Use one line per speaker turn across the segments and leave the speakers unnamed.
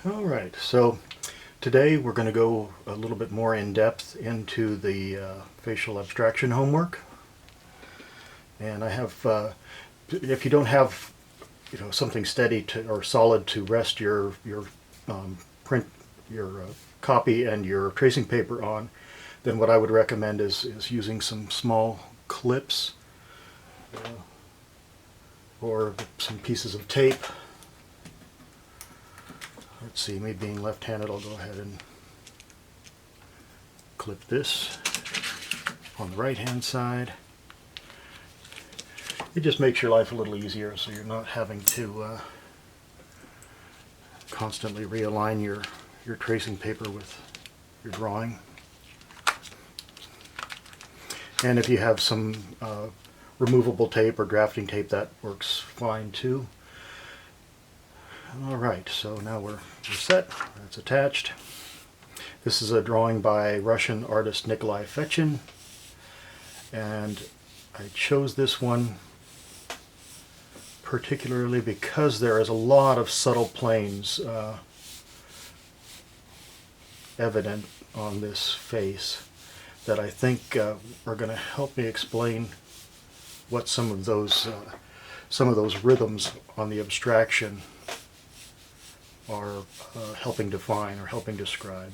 Alright, so today we're going to go a little bit more in depth into the facial abstraction homework. And I have, if you don't have something steady or solid to rest your print, your copy and your tracing paper on, then what I would recommend is using some small clips or some pieces of tape. Let's see, me being left-handed, I'll go ahead and clip this on the right-hand side. It just makes your life a little easier, so you're not having to constantly realign your tracing paper with your drawing. And if you have some removable tape or drafting tape, that works fine too. Alright, so now we're set. That's attached. This is a drawing by Russian artist Nikolai Fechin, and I chose this one particularly because there is a lot of subtle planes evident on this face that I think are going to help me explain what some of those rhythms on the abstraction are helping define or helping describe.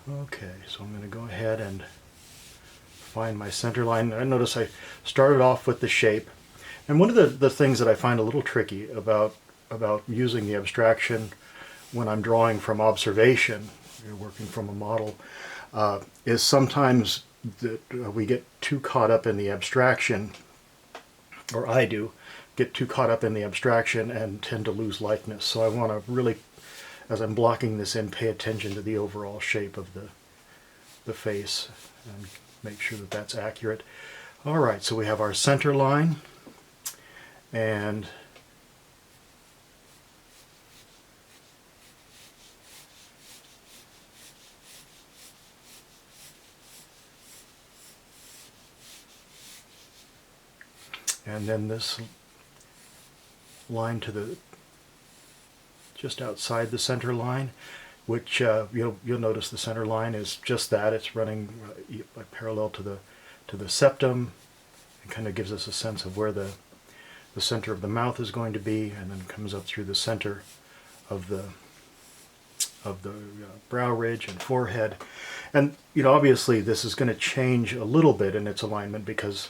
Okay, so I'm going to go ahead and find my center line. I notice I started off with the shape, and one of the things that I find a little tricky about using the abstraction when I'm drawing from observation, working from a model, is sometimes that we get too caught up in the abstraction, or I do, get too caught up in the abstraction and tend to lose likeness. So I want to really, as I'm blocking this in, pay attention to the overall shape of the face and make sure that that's accurate. Alright, so we have our center line, and then this line to the just outside the center line, which you'll notice the center line is just that. It's running parallel to the septum, and kind of gives us a sense of where the center of the mouth is going to be, and then comes up through the center of the brow ridge and forehead. And obviously this is going to change a little bit in its alignment because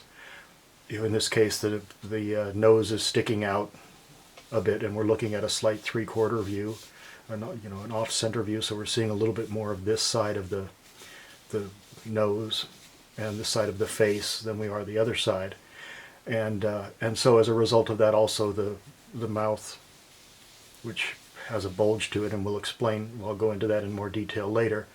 in this case the nose is sticking out a bit, and we're looking at a slight three-quarter view, an off-center view, so we're seeing a little bit more of this side of the nose and this side of the face than we are the other side, and so as a result of that, also the mouth, which has a bulge to it, and I'll go into that in more detail later,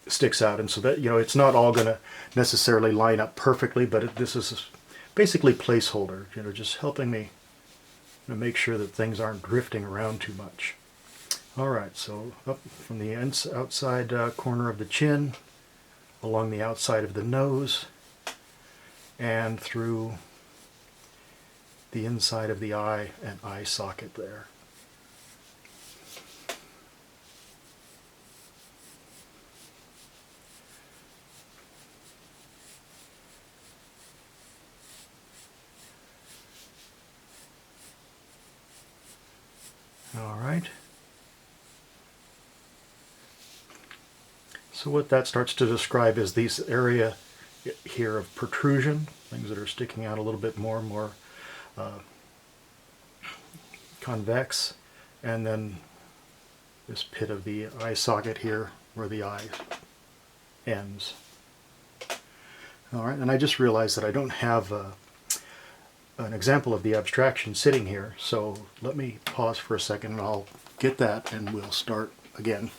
sticks out, and so that it's not all going to necessarily line up perfectly, but this is basically placeholder, just helping me make sure that things aren't drifting around too much. Alright, so up from the outside corner of the chin, along the outside of the nose, and through the inside of the eye and eye socket there. Alright. So what that starts to describe is this area here of protrusion, things that are sticking out a little bit more convex, and then this pit of the eye socket here where the eye ends. Alright, and I just realized that I don't have an example of the abstraction sitting here, so let me pause for a second and I'll get that and we'll start again.